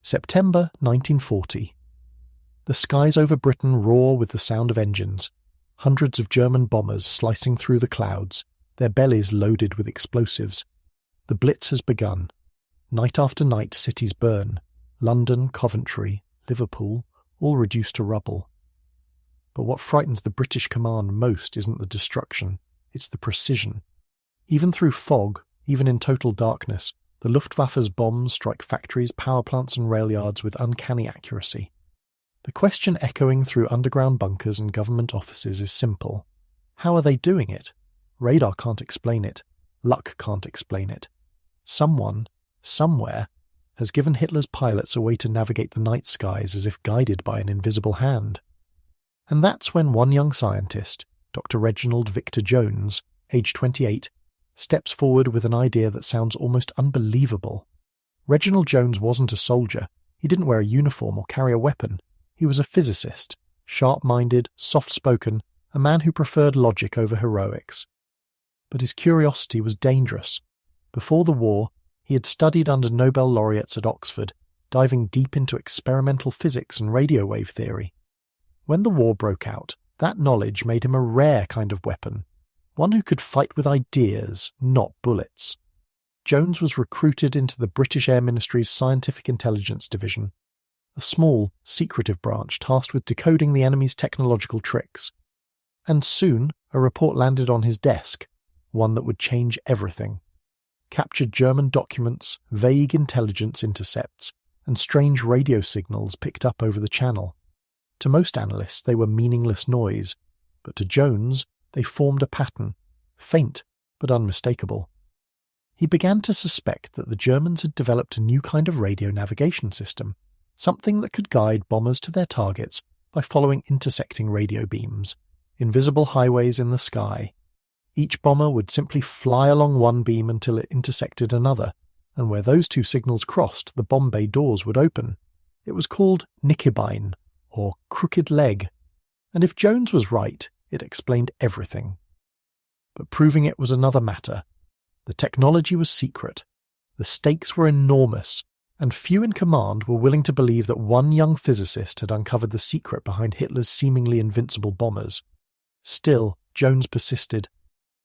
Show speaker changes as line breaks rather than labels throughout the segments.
September 1940. The skies over Britain roar with the sound of engines, hundreds of German bombers slicing through the clouds, their bellies loaded with explosives. The Blitz has begun. Night after night cities burn, London, Coventry, Liverpool, all reduced to rubble. But what frightens the British command most isn't the destruction, it's the precision. Even through fog, even in total darkness, the Luftwaffe's bombs strike factories, power plants and rail yards with uncanny accuracy. The question echoing through underground bunkers and government offices is simple. How are they doing it? Radar can't explain it. Luck can't explain it. Someone, somewhere, has given Hitler's pilots a way to navigate the night skies as if guided by an invisible hand. And that's when one young scientist, Dr. Reginald Victor Jones, aged 28, steps forward with an idea that sounds almost unbelievable. Reginald Jones wasn't a soldier. He didn't wear a uniform or carry a weapon. He was a physicist, sharp-minded, soft-spoken, a man who preferred logic over heroics. But his curiosity was dangerous. Before the war, he had studied under Nobel laureates at Oxford, diving deep into experimental physics and radio wave theory. When the war broke out, that knowledge made him a rare kind of weapon, one who could fight with ideas, not bullets. Jones was recruited into the British Air Ministry's Scientific Intelligence Division, a small, secretive branch tasked with decoding the enemy's technological tricks. And soon, a report landed on his desk, one that would change everything. Captured German documents, vague intelligence intercepts, and strange radio signals picked up over the channel. To most analysts, they were meaningless noise, but to Jones, they formed a pattern, faint but unmistakable. He began to suspect that the Germans had developed a new kind of radio navigation system, something that could guide bombers to their targets by following intersecting radio beams, invisible highways in the sky. Each bomber would simply fly along one beam until it intersected another, and where those two signals crossed, the bomb bay doors would open. It was called Nickebein, or crooked leg, and if Jones was right, it explained everything. But proving it was another matter. The technology was secret, the stakes were enormous, and few in command were willing to believe that one young physicist had uncovered the secret behind Hitler's seemingly invincible bombers. Still, Jones persisted.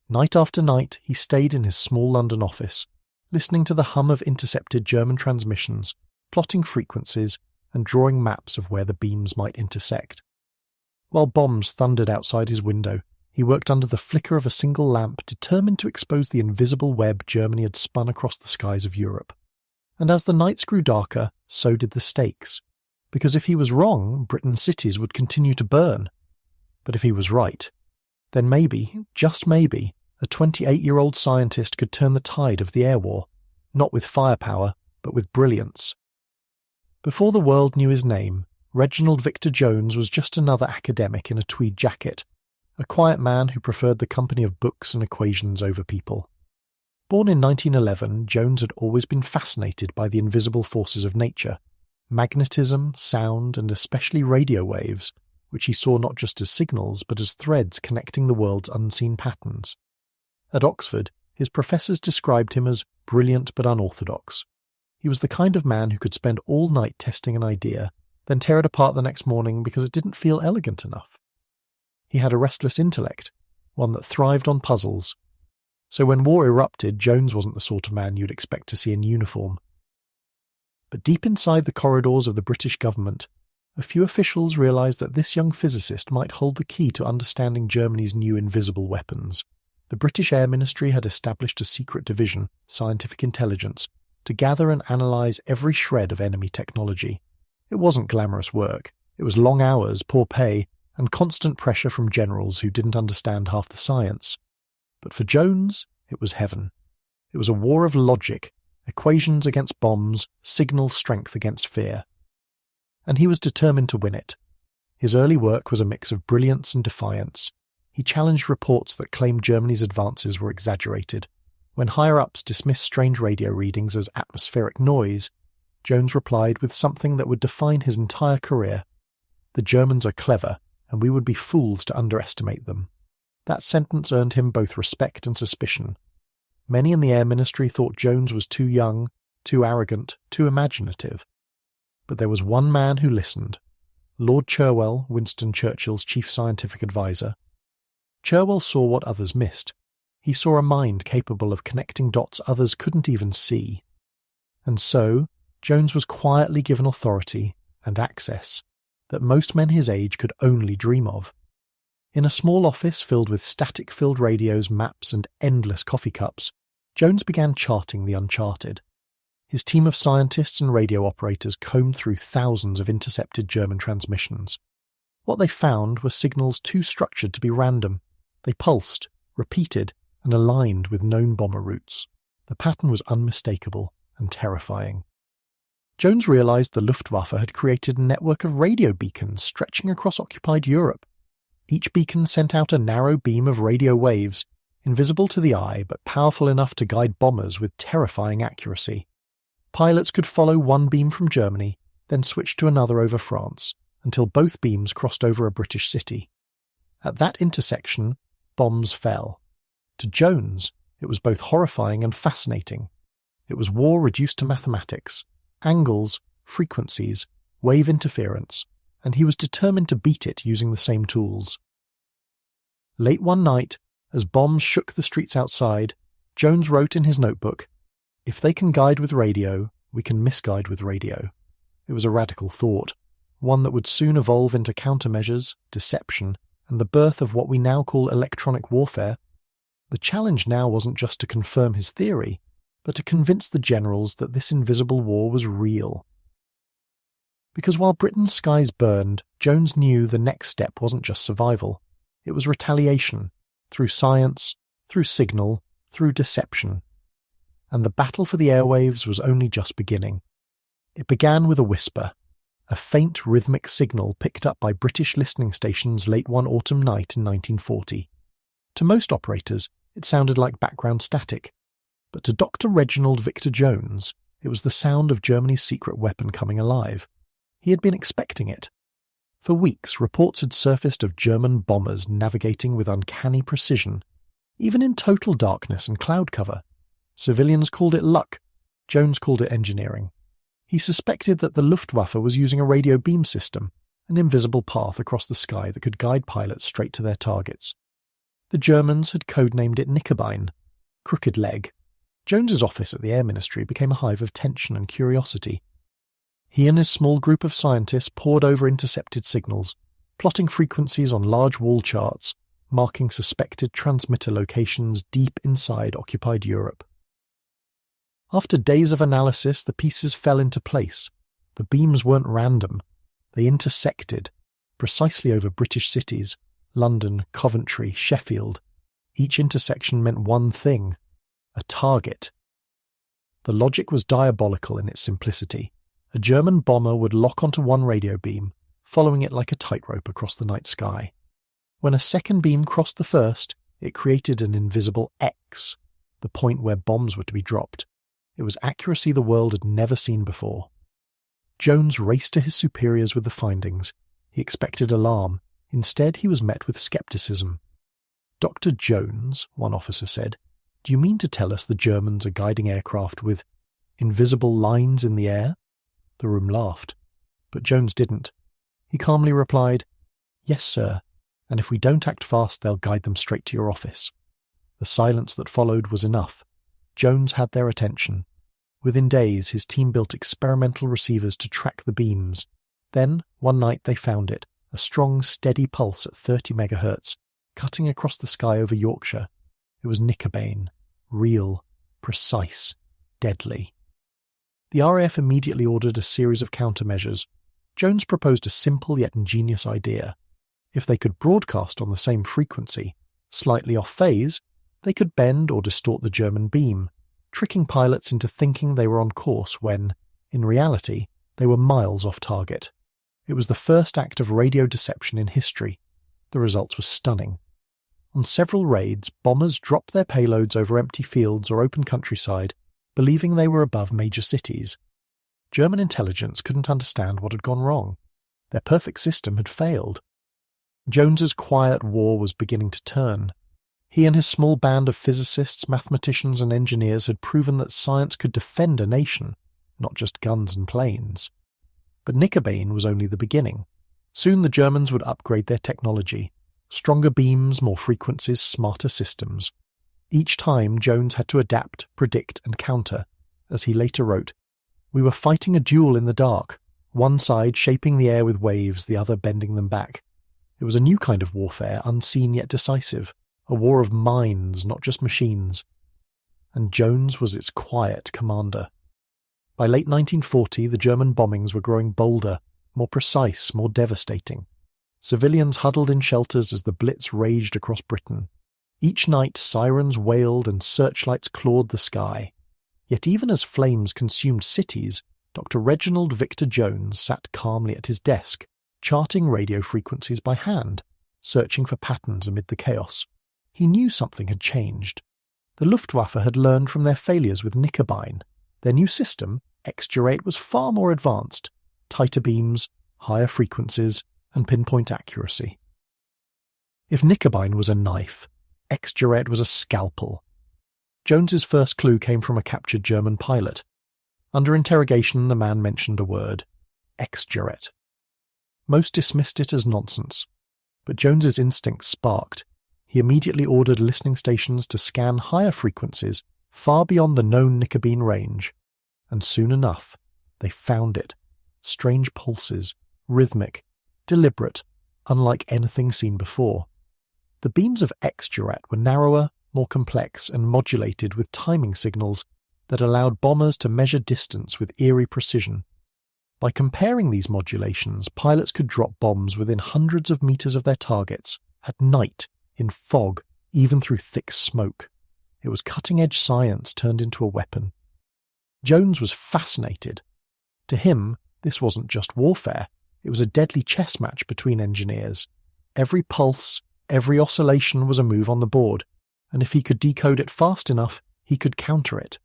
Night after night, he stayed in his small London office, listening to the hum of intercepted German transmissions, plotting frequencies, and drawing maps of where the beams might intersect. While bombs thundered outside his window, he worked under the flicker of a single lamp, determined to expose the invisible web Germany had spun across the skies of Europe. And as the nights grew darker, so did the stakes. Because if he was wrong, Britain's cities would continue to burn. But if he was right, then maybe, just maybe, a 28-year-old scientist could turn the tide of the air war, not with firepower, but with brilliance. Before the world knew his name, Reginald Victor Jones was just another academic in a tweed jacket, a quiet man who preferred the company of books and equations over people. Born in 1911, Jones had always been fascinated by the invisible forces of nature, magnetism, sound, and especially radio waves, which he saw not just as signals but as threads connecting the world's unseen patterns. At Oxford, his professors described him as brilliant but unorthodox. He was the kind of man who could spend all night testing an idea, then tear it apart the next morning because it didn't feel elegant enough. He had a restless intellect, one that thrived on puzzles. So when war erupted, Jones wasn't the sort of man you'd expect to see in uniform. But deep inside the corridors of the British government, a few officials realised that this young physicist might hold the key to understanding Germany's new invisible weapons. The British Air Ministry had established a secret division, Scientific Intelligence, to gather and analyse every shred of enemy technology. It wasn't glamorous work. It was long hours, poor pay, and constant pressure from generals who didn't understand half the science. But for Jones, it was heaven. It was a war of logic, equations against bombs, signal strength against fear. And he was determined to win it. His early work was a mix of brilliance and defiance. He challenged reports that claimed Germany's advances were exaggerated. When higher-ups dismissed strange radio readings as atmospheric noise, Jones replied with something that would define his entire career. The Germans are clever, and we would be fools to underestimate them. That sentence earned him both respect and suspicion. Many in the Air Ministry thought Jones was too young, too arrogant, too imaginative. But there was one man who listened. Lord Cherwell, Winston Churchill's chief scientific advisor. Cherwell saw what others missed. He saw a mind capable of connecting dots others couldn't even see. And so, Jones was quietly given authority and access that most men his age could only dream of. In a small office filled with static-filled radios, maps, and endless coffee cups, Jones began charting the uncharted. His team of scientists and radio operators combed through thousands of intercepted German transmissions. What they found were signals too structured to be random. They pulsed, repeated, and aligned with known bomber routes. The pattern was unmistakable and terrifying. Jones realized the Luftwaffe had created a network of radio beacons stretching across occupied Europe. Each beacon sent out a narrow beam of radio waves, invisible to the eye but powerful enough to guide bombers with terrifying accuracy. Pilots could follow one beam from Germany, then switch to another over France, until both beams crossed over a British city. At that intersection, bombs fell. To Jones, it was both horrifying and fascinating. It was war reduced to mathematics, angles, frequencies, wave interference, and he was determined to beat it using the same tools. Late one night, as bombs shook the streets outside, Jones wrote in his notebook, "If they can guide with radio, we can misguide with radio." It was a radical thought, one that would soon evolve into countermeasures, deception, and the birth of what we now call electronic warfare. The challenge now wasn't just to confirm his theory, but to convince the generals that this invisible war was real. Because while Britain's skies burned, Jones knew the next step wasn't just survival. It was retaliation, through science, through signal, through deception. And the battle for the airwaves was only just beginning. It began with a whisper, a faint rhythmic signal picked up by British listening stations late one autumn night in 1940. To most operators, it sounded like background static. But to Dr. Reginald Victor Jones, it was the sound of Germany's secret weapon coming alive. He had been expecting it. For weeks, reports had surfaced of German bombers navigating with uncanny precision, even in total darkness and cloud cover. Civilians called it luck. Jones called it engineering. He suspected that the Luftwaffe was using a radio beam system, an invisible path across the sky that could guide pilots straight to their targets. The Germans had codenamed it Knickerbein, crooked leg. Jones's office at the Air Ministry became a hive of tension and curiosity. He and his small group of scientists pored over intercepted signals, plotting frequencies on large wall charts, marking suspected transmitter locations deep inside occupied Europe. After days of analysis, the pieces fell into place. The beams weren't random. They intersected, precisely over British cities, London, Coventry, Sheffield. Each intersection meant one thing: a target. The logic was diabolical in its simplicity. A German bomber would lock onto one radio beam, following it like a tightrope across the night sky. When a second beam crossed the first, it created an invisible X, the point where bombs were to be dropped. It was accuracy the world had never seen before. Jones raced to his superiors with the findings. He expected alarm. Instead, he was met with skepticism. "Dr. Jones," one officer said, "do you mean to tell us the Germans are guiding aircraft with invisible lines in the air?" The room laughed. But Jones didn't. He calmly replied, "Yes, sir, and if we don't act fast, they'll guide them straight to your office." The silence that followed was enough. Jones had their attention. Within days, his team built experimental receivers to track the beams. Then, one night, they found it, a strong, steady pulse at 30 megahertz, cutting across the sky over Yorkshire. It was Knickerbein, real, precise, deadly. The RAF immediately ordered a series of countermeasures. Jones proposed a simple yet ingenious idea. If they could broadcast on the same frequency, slightly off phase, they could bend or distort the German beam, tricking pilots into thinking they were on course when, in reality, they were miles off target. It was the first act of radio deception in history. The results were stunning. On several raids, bombers dropped their payloads over empty fields or open countryside, believing they were above major cities. German intelligence couldn't understand what had gone wrong. Their perfect system had failed. Jones's quiet war was beginning to turn. He and his small band of physicists, mathematicians, and engineers had proven that science could defend a nation, not just guns and planes. But Knickerbein was only the beginning. Soon the Germans would upgrade their technology. Stronger beams, more frequencies, smarter systems. Each time Jones had to adapt, predict and counter. As he later wrote, "We were fighting a duel in the dark, one side shaping the air with waves, the other bending them back. It was a new kind of warfare, unseen yet decisive, a war of minds, not just machines." And Jones was its quiet commander. By late 1940, the German bombings were growing bolder, more precise, more devastating. Civilians huddled in shelters as the Blitz raged across Britain. Each night sirens wailed and searchlights clawed the sky. Yet even as flames consumed cities, Dr. Reginald Victor Jones sat calmly at his desk, charting radio frequencies by hand, searching for patterns amid the chaos. He knew something had changed. The Luftwaffe had learned from their failures with Knickerbein. Their new system, X-Durate, was far more advanced, tighter beams, higher frequencies, and pinpoint accuracy. If Knickerbein was a knife, X-Durate was a scalpel. Jones's first clue came from a captured German pilot. Under interrogation, the man mentioned a word: X-Durate. Most dismissed it as nonsense, but Jones's instincts sparked. He immediately ordered listening stations to scan higher frequencies far beyond the known Knickerbein range, and soon enough, they found it. Strange pulses, rhythmic, deliberate, unlike anything seen before. The beams of X-Durate were narrower, more complex, and modulated with timing signals that allowed bombers to measure distance with eerie precision. By comparing these modulations, pilots could drop bombs within hundreds of meters of their targets, at night, in fog, even through thick smoke. It was cutting-edge science turned into a weapon. Jones was fascinated. To him, this wasn't just warfare. It was a deadly chess match between engineers. Every pulse, every oscillation was a move on the board, and if he could decode it fast enough, he could counter it.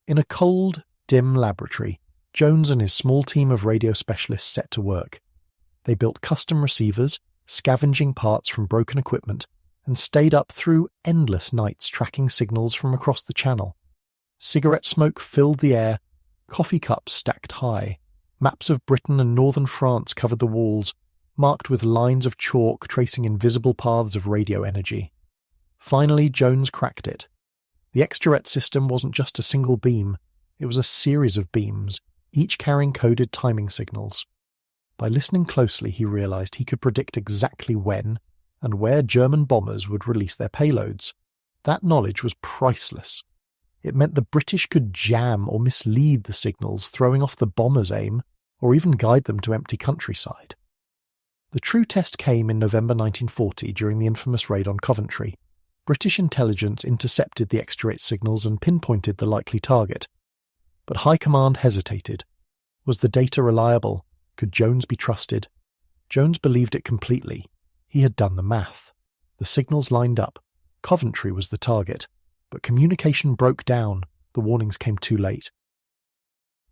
In a cold, dim laboratory, Jones and his small team of radio specialists set to work. They built custom receivers, scavenging parts from broken equipment, and stayed up through endless nights tracking signals from across the channel. Cigarette smoke filled the air, coffee cups stacked high, maps of Britain and northern France covered the walls, marked with lines of chalk tracing invisible paths of radio energy. Finally, Jones cracked it. The X-Durate system wasn't just a single beam, it was a series of beams, each carrying coded timing signals. By listening closely, he realized he could predict exactly when and where German bombers would release their payloads. That knowledge was priceless. It meant the British could jam or mislead the signals, throwing off the bombers' aim, or even guide them to empty countryside. The true test came in November 1940 during the infamous raid on Coventry. British intelligence intercepted the X-Durate signals and pinpointed the likely target. But High Command hesitated. Was the data reliable? Could Jones be trusted? Jones believed it completely. He had done the math. The signals lined up. Coventry was the target. But communication broke down. The warnings came too late.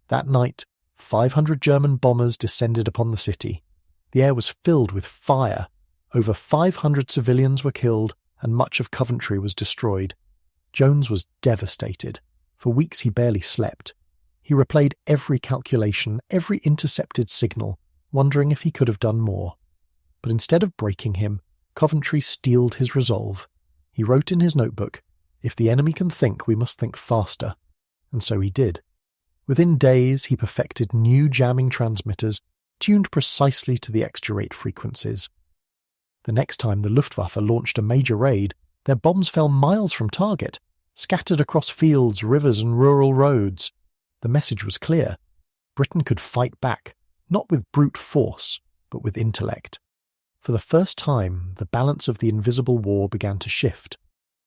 That night, 500 German bombers descended upon the city. The air was filled with fire. Over 500 civilians were killed, and much of Coventry was destroyed. Jones was devastated. For weeks he barely slept. He replayed every calculation, every intercepted signal, wondering if he could have done more. But instead of breaking him, Coventry steeled his resolve. He wrote in his notebook, "If the enemy can think, we must think faster." And so he did. Within days, he perfected new jamming transmitters, tuned precisely to the X-Durate frequencies. The next time the Luftwaffe launched a major raid, their bombs fell miles from target, scattered across fields, rivers, and rural roads. The message was clear. Britain could fight back, not with brute force, but with intellect. For the first time, the balance of the invisible war began to shift.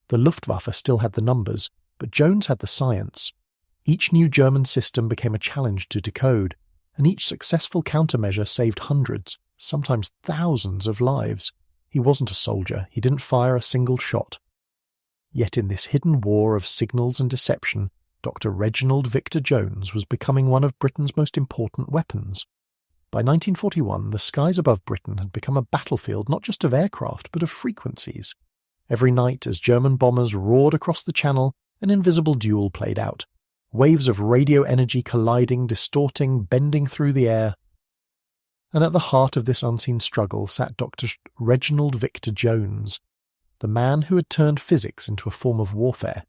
The Luftwaffe still had the numbers, but Jones had the science. Each new German system became a challenge to decode, and each successful countermeasure saved hundreds, sometimes thousands of lives. He wasn't a soldier, he didn't fire a single shot. Yet in this hidden war of signals and deception, Dr. Reginald Victor Jones was becoming one of Britain's most important weapons. By 1941, the skies above Britain had become a battlefield not just of aircraft, but of frequencies. Every night, as German bombers roared across the Channel, an invisible duel played out. waves of radio energy colliding, distorting, bending through the air. And at the heart of this unseen struggle sat Dr. Reginald Victor Jones, the man who had turned physics into a form of warfare.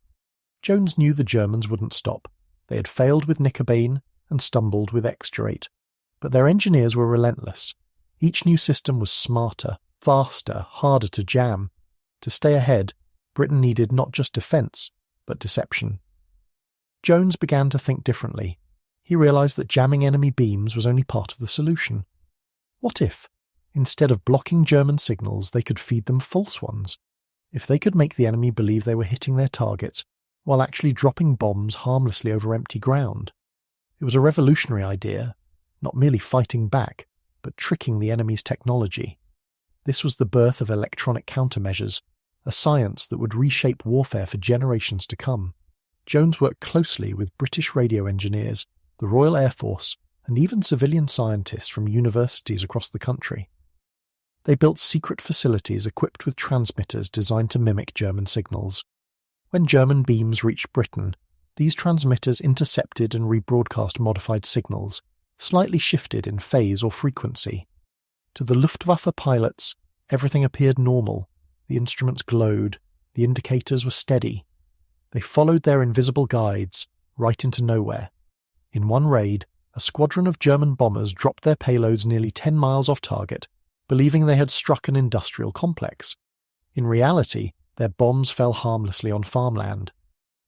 Jones knew the Germans wouldn't stop. They had failed with Knickerbein and stumbled with Exturate. But their engineers were relentless. Each new system was smarter, faster, harder to jam. To stay ahead, Britain needed not just defence, but deception. Jones began to think differently. He realised that jamming enemy beams was only part of the solution. What if, instead of blocking German signals, they could feed them false ones? If they could make the enemy believe they were hitting their targets while actually dropping bombs harmlessly over empty ground? It was a revolutionary idea, not merely fighting back, but tricking the enemy's technology. This was the birth of electronic countermeasures, a science that would reshape warfare for generations to come. Jones worked closely with British radio engineers, the Royal Air Force, and even civilian scientists from universities across the country. They built secret facilities equipped with transmitters designed to mimic German signals. When German beams reached Britain, these transmitters intercepted and rebroadcast modified signals, slightly shifted in phase or frequency. To the Luftwaffe pilots, everything appeared normal. The instruments glowed, the indicators were steady. They followed their invisible guides, right into nowhere. In one raid, a squadron of German bombers dropped their payloads nearly 10 miles off target, believing they had struck an industrial complex. In reality, their bombs fell harmlessly on farmland.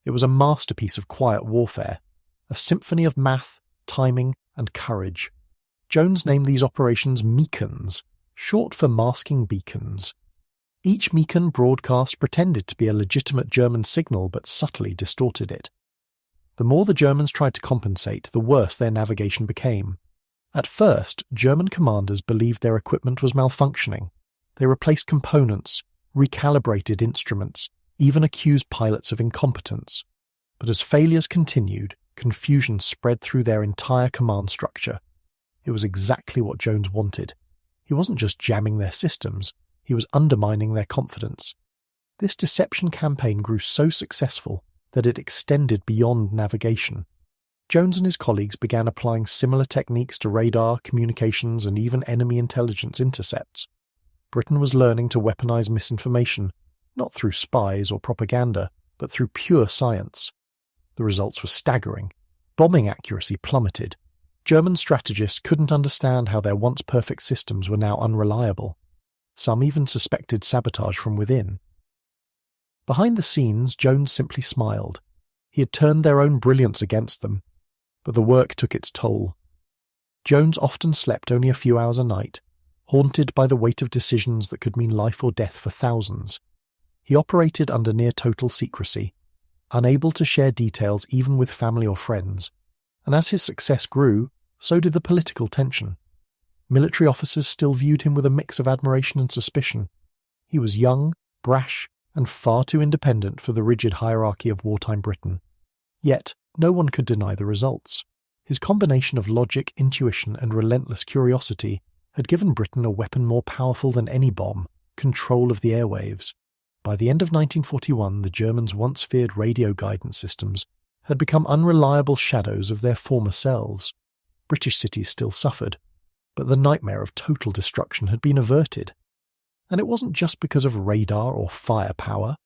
It was a masterpiece of quiet warfare, a symphony of math, timing, and courage. Jones named these operations Meekons, short for masking beacons. Each Meekon broadcast pretended to be a legitimate German signal but subtly distorted it. The more the Germans tried to compensate, the worse their navigation became. At first, German commanders believed their equipment was malfunctioning. They replaced components, recalibrated instruments, even accused pilots of incompetence. But as failures continued, confusion spread through their entire command structure. It was exactly what Jones wanted. He wasn't just jamming their systems, he was undermining their confidence. This deception campaign grew so successful that it extended beyond navigation. Jones and his colleagues began applying similar techniques to radar, communications, and even enemy intelligence intercepts. Britain was learning to weaponize misinformation, not through spies or propaganda, but through pure science. The results were staggering. Bombing accuracy plummeted. German strategists couldn't understand how their once perfect systems were now unreliable. Some even suspected sabotage from within. Behind the scenes, Jones simply smiled. He had turned their own brilliance against them, but the work took its toll. Jones often slept only a few hours a night, haunted by the weight of decisions that could mean life or death for thousands. He operated under near-total secrecy, unable to share details even with family or friends, and as his success grew, so did the political tension. Military officers still viewed him with a mix of admiration and suspicion. He was young, brash, and far too independent for the rigid hierarchy of wartime Britain. Yet, no one could deny the results. His combination of logic, intuition, and relentless curiosity had given Britain a weapon more powerful than any bomb: control of the airwaves. By the end of 1941, the Germans' once feared radio guidance systems had become unreliable shadows of their former selves. British cities still suffered, but the nightmare of total destruction had been averted. And it wasn't just because of radar or firepower.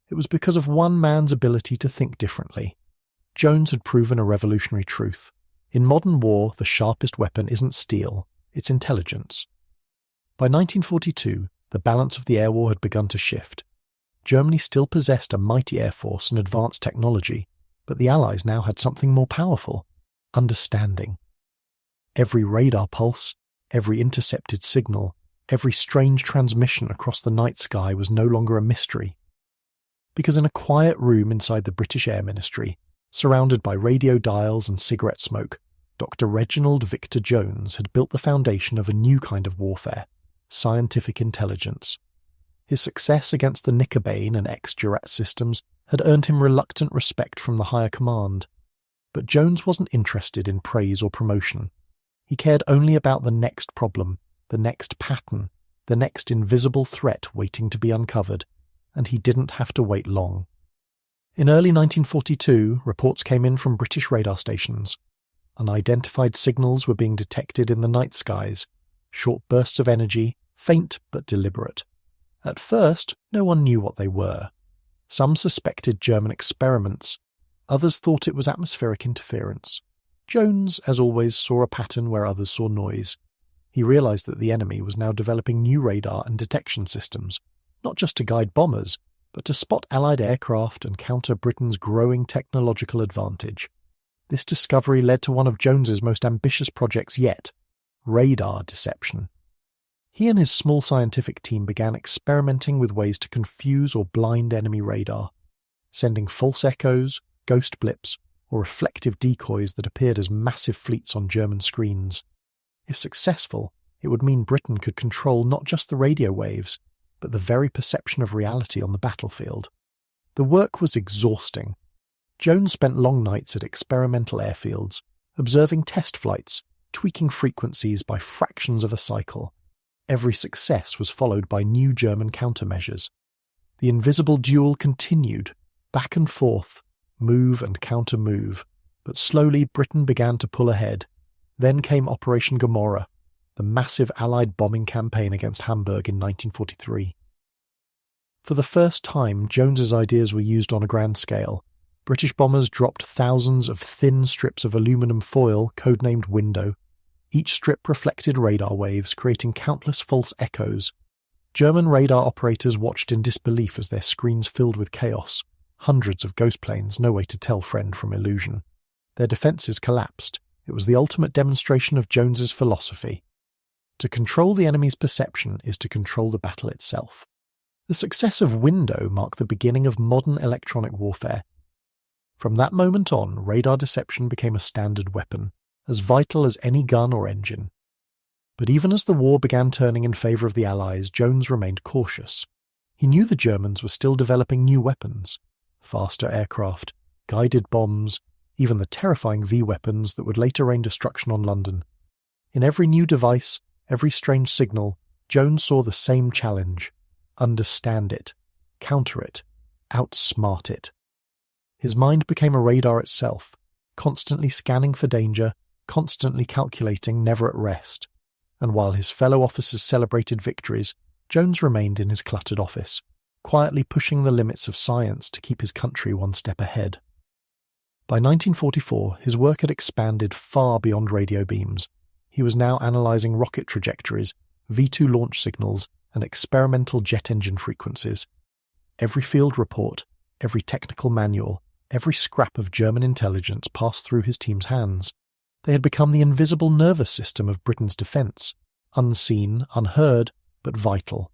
It was because of one man's ability to think differently. Jones had proven a revolutionary truth. In modern war, the sharpest weapon isn't steel, it's intelligence. By 1942, the balance of the air war had begun to shift. Germany still possessed a mighty air force and advanced technology, but the Allies now had something more powerful: understanding. Every radar pulse, every intercepted signal, every strange transmission across the night sky was no longer a mystery. Because in a quiet room inside the British Air Ministry, surrounded by radio dials and cigarette smoke, Dr. Reginald Victor Jones had built the foundation of a new kind of warfare: scientific intelligence. His success against the Knickerbein and Exturate systems had earned him reluctant respect from the higher command. But Jones wasn't interested in praise or promotion. He cared only about the next problem, the next pattern, the next invisible threat waiting to be uncovered, and he didn't have to wait long. In early 1942, reports came in from British radar stations. Unidentified signals were being detected in the night skies, short bursts of energy, faint but deliberate. At first, no one knew what they were. Some suspected German experiments, others thought it was atmospheric interference. Jones, as always, saw a pattern where others saw noise. He realized that the enemy was now developing new radar and detection systems, not just to guide bombers, but to spot Allied aircraft and counter Britain's growing technological advantage. This discovery led to one of Jones's most ambitious projects yet, radar deception. He and his small scientific team began experimenting with ways to confuse or blind enemy radar, sending false echoes, ghost blips, or reflective decoys that appeared as massive fleets on German screens. If successful, it would mean Britain could control not just the radio waves, but the very perception of reality on the battlefield. The work was exhausting. Jones spent long nights at experimental airfields, observing test flights, tweaking frequencies by fractions of a cycle. Every success was followed by new German countermeasures. The invisible duel continued, back and forth, move and counter-move, but slowly Britain began to pull ahead. Then came Operation Gomorrah, the massive Allied bombing campaign against Hamburg in 1943. For the first time, Jones's ideas were used on a grand scale. British bombers dropped thousands of thin strips of aluminum foil, codenamed Window. Each strip reflected radar waves, creating countless false echoes. German radar operators watched in disbelief as their screens filled with chaos. Hundreds of ghost planes, no way to tell friend from illusion. Their defences collapsed. It was the ultimate demonstration of Jones's philosophy. To control the enemy's perception is to control the battle itself. The success of Window marked the beginning of modern electronic warfare. From that moment on, radar deception became a standard weapon, as vital as any gun or engine. But even as the war began turning in favour of the Allies, Jones remained cautious. He knew the Germans were still developing new weapons, faster aircraft, guided bombs, even the terrifying V-weapons that would later rain destruction on London. In every new device, every strange signal, Jones saw the same challenge: understand it, counter it, outsmart it. His mind became a radar itself, constantly scanning for danger, constantly calculating, never at rest. And while his fellow officers celebrated victories, Jones remained in his cluttered office, quietly pushing the limits of science to keep his country one step ahead. By 1944, his work had expanded far beyond radio beams. He was now analysing rocket trajectories, V2 launch signals, and experimental jet engine frequencies. Every field report, every technical manual, every scrap of German intelligence passed through his team's hands. They had become the invisible nervous system of Britain's defence, unseen, unheard, but vital.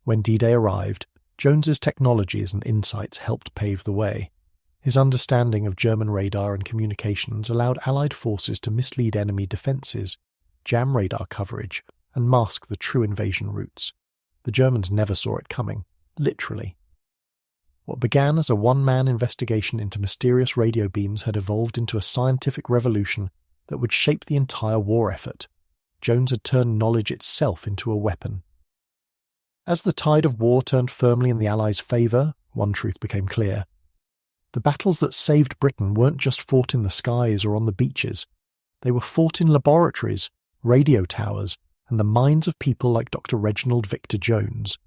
When D-Day arrived, Jones's technologies and insights helped pave the way. His understanding of German radar and communications allowed Allied forces to mislead enemy defences, jam radar coverage, and mask the true invasion routes. The Germans never saw it coming, literally. What began as a one-man investigation into mysterious radio beams had evolved into a scientific revolution that would shape the entire war effort. Jones had turned knowledge itself into a weapon. As the tide of war turned firmly in the Allies' favour, one truth became clear. The battles that saved Britain weren't just fought in the skies or on the beaches. They were fought in laboratories, radio towers, and the minds of people like Dr. Reginald Victor Jones.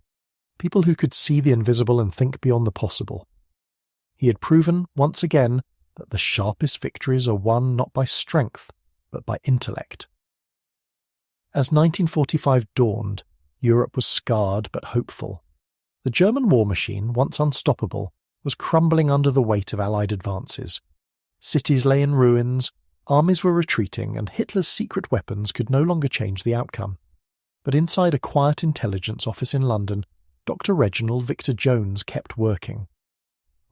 People who could see the invisible and think beyond the possible. He had proven, once again, that the sharpest victories are won not by strength, but by intellect. As 1945 dawned, Europe was scarred but hopeful. The German war machine, once unstoppable, was crumbling under the weight of Allied advances. Cities lay in ruins, armies were retreating, and Hitler's secret weapons could no longer change the outcome. But inside a quiet intelligence office in London, Dr. Reginald Victor Jones kept working.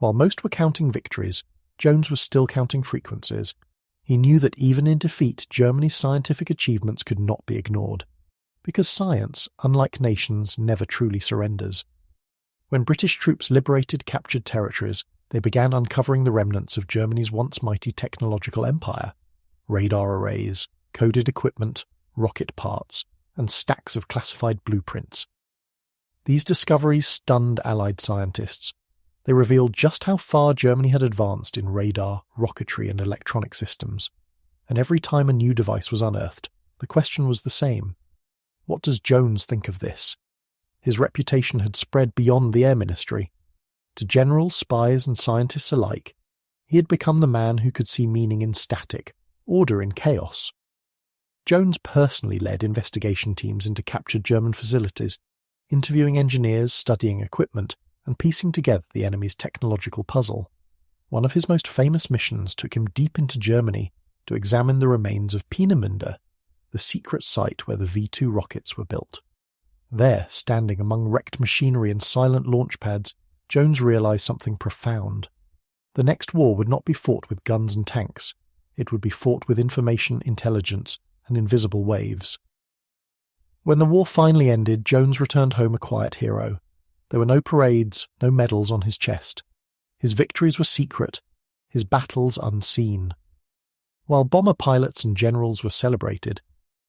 While most were counting victories, Jones was still counting frequencies. He knew that even in defeat, Germany's scientific achievements could not be ignored, because science, unlike nations, never truly surrenders. When British troops liberated captured territories, they began uncovering the remnants of Germany's once mighty technological empire: radar arrays, coded equipment, rocket parts, and stacks of classified blueprints. These discoveries stunned Allied scientists. They revealed just how far Germany had advanced in radar, rocketry and electronic systems. And every time a new device was unearthed, the question was the same. What does Jones think of this? His reputation had spread beyond the Air Ministry. To generals, spies and scientists alike, he had become the man who could see meaning in static, order in chaos. Jones personally led investigation teams into captured German facilities, interviewing engineers, studying equipment, and piecing together the enemy's technological puzzle. One of his most famous missions took him deep into Germany to examine the remains of Peenemünde, the secret site where the V-2 rockets were built. There, standing among wrecked machinery and silent launch pads, Jones realized something profound. The next war would not be fought with guns and tanks. It would be fought with information, intelligence, and invisible waves. When the war finally ended, Jones returned home a quiet hero. There were no parades, no medals on his chest. His victories were secret, his battles unseen. While bomber pilots and generals were celebrated,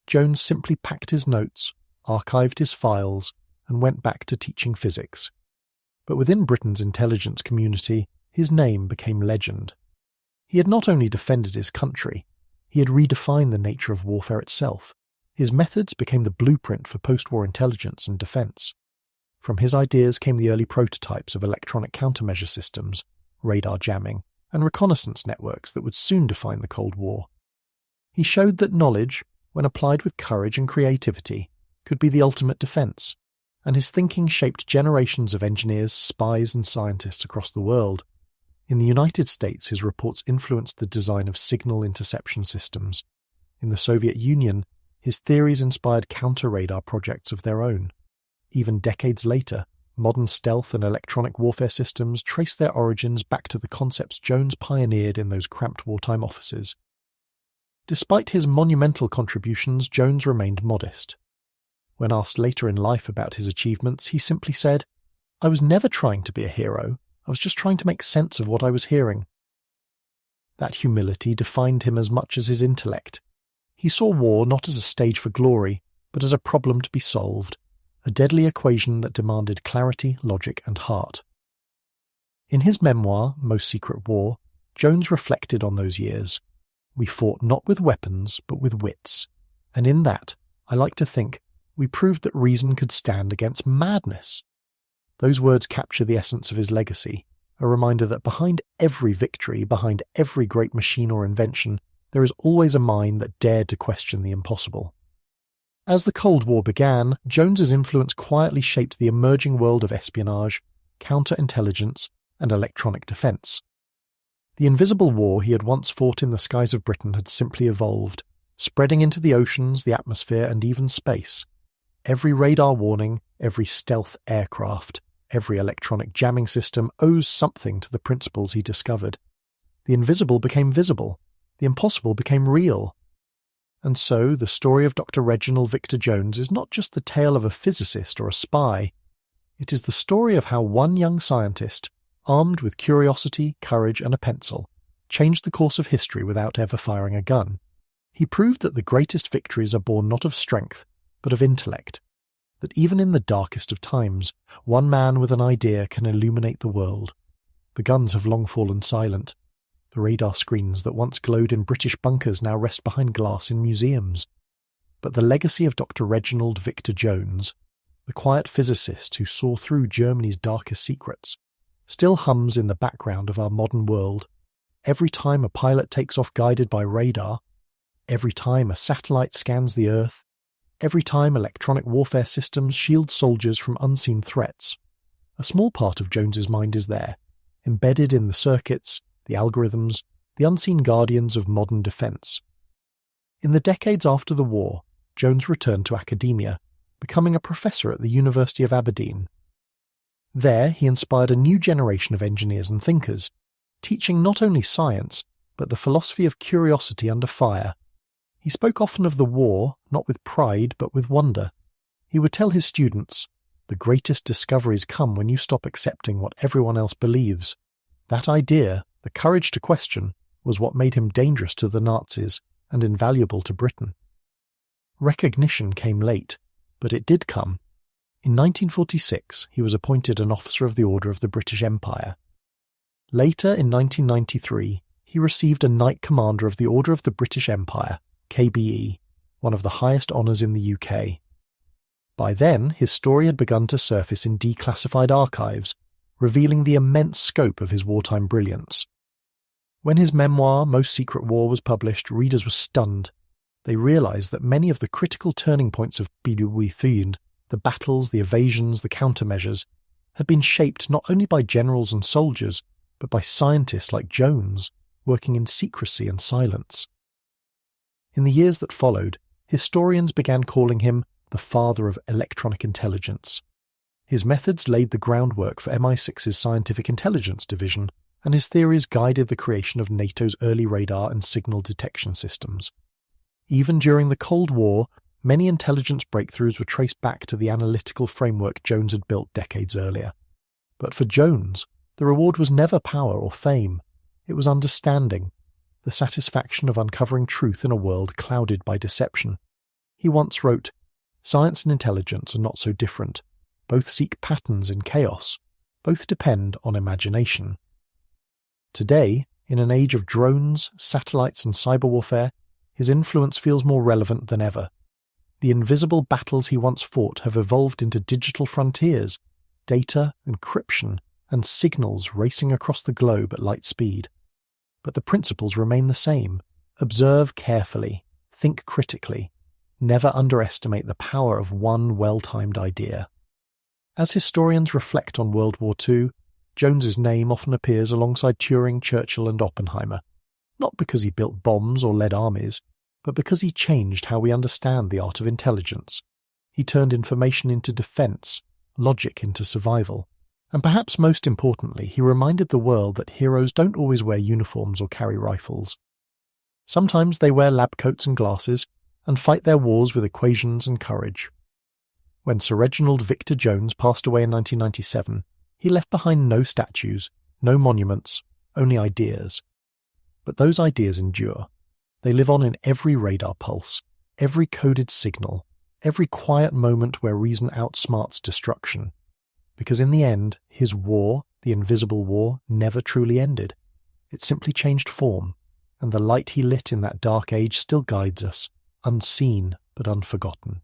Jones simply packed his notes, archived his files, and went back to teaching physics. But within Britain's intelligence community, his name became legend. He had not only defended his country, he had redefined the nature of warfare itself. His methods became the blueprint for post-war intelligence and defence. From his ideas came the early prototypes of electronic countermeasure systems, radar jamming, and reconnaissance networks that would soon define the Cold War. He showed that knowledge, when applied with courage and creativity, could be the ultimate defence, and his thinking shaped generations of engineers, spies and scientists across the world. In the United States, his reports influenced the design of signal interception systems. In the Soviet Union, his theories inspired counter-radar projects of their own. Even decades later, modern stealth and electronic warfare systems trace their origins back to the concepts Jones pioneered in those cramped wartime offices. Despite his monumental contributions, Jones remained modest. When asked later in life about his achievements, he simply said, "I was never trying to be a hero. I was just trying to make sense of what I was hearing." That humility defined him as much as his intellect. He saw war not as a stage for glory, but as a problem to be solved, a deadly equation that demanded clarity, logic, and heart. In his memoir, Most Secret War, Jones reflected on those years. We fought not with weapons, but with wits, and in that, I like to think, we proved that reason could stand against madness. Those words capture the essence of his legacy, a reminder that behind every victory, behind every great machine or invention, there is always a mind that dared to question the impossible. As the Cold War began, Jones's influence quietly shaped the emerging world of espionage, counterintelligence, and electronic defence. The invisible war he had once fought in the skies of Britain had simply evolved, spreading into the oceans, the atmosphere, and even space. Every radar warning, every stealth aircraft, every electronic jamming system owes something to the principles he discovered. The invisible became visible. The impossible became real. And so, the story of Dr. Reginald Victor Jones is not just the tale of a physicist or a spy. It is the story of how one young scientist, armed with curiosity, courage, and a pencil, changed the course of history without ever firing a gun. He proved that the greatest victories are born not of strength, but of intellect. That even in the darkest of times, one man with an idea can illuminate the world. The guns have long fallen silent. The radar screens that once glowed in British bunkers now rest behind glass in museums. But the legacy of Dr. Reginald Victor Jones, the quiet physicist who saw through Germany's darkest secrets, still hums in the background of our modern world. Every time a pilot takes off guided by radar, every time a satellite scans the Earth, every time electronic warfare systems shield soldiers from unseen threats, a small part of Jones's mind is there, embedded in the circuits, the algorithms, the unseen guardians of modern defence. In the decades after the war, Jones returned to academia, becoming a professor at the University of Aberdeen. There, he inspired a new generation of engineers and thinkers, teaching not only science, but the philosophy of curiosity under fire. He spoke often of the war, not with pride, but with wonder. He would tell his students, "The greatest discoveries come when you stop accepting what everyone else believes." That idea, the courage to question, was what made him dangerous to the Nazis and invaluable to Britain. Recognition came late, but it did come. In 1946, he was appointed an officer of the Order of the British Empire, Later in 1993, he received a Knight Commander of the Order of the British Empire, KBE, one of the highest honours in the UK. By then, his story had begun to surface in declassified archives, revealing the immense scope of his wartime brilliance. When his memoir, Most Secret War, was published, readers were stunned. They realised that many of the critical turning points of Bidouithund, the battles, the evasions, the countermeasures, had been shaped not only by generals and soldiers, but by scientists like Jones, working in secrecy and silence. In the years that followed, historians began calling him the father of electronic intelligence. His methods laid the groundwork for MI6's Scientific Intelligence Division, and his theories guided the creation of NATO's early radar and signal detection systems. Even during the Cold War, many intelligence breakthroughs were traced back to the analytical framework Jones had built decades earlier. But for Jones, the reward was never power or fame. It was understanding, the satisfaction of uncovering truth in a world clouded by deception. He once wrote, "Science and intelligence are not so different. Both seek patterns in chaos. Both depend on imagination." Today, in an age of drones, satellites and cyber warfare, his influence feels more relevant than ever. The invisible battles he once fought have evolved into digital frontiers, data, encryption, and signals racing across the globe at light speed. But the principles remain the same. Observe carefully, think critically, never underestimate the power of one well-timed idea. As historians reflect on World War II, Jones's name often appears alongside Turing, Churchill and Oppenheimer, not because he built bombs or led armies, but because he changed how we understand the art of intelligence. He turned information into defense, logic into survival. And perhaps most importantly, he reminded the world that heroes don't always wear uniforms or carry rifles. Sometimes they wear lab coats and glasses and fight their wars with equations and courage. When Sir Reginald Victor Jones passed away in 1997, he left behind no statues, no monuments, only ideas. But those ideas endure. They live on in every radar pulse, every coded signal, every quiet moment where reason outsmarts destruction. Because in the end, his war, the invisible war, never truly ended. It simply changed form, and the light he lit in that dark age still guides us, unseen but unforgotten.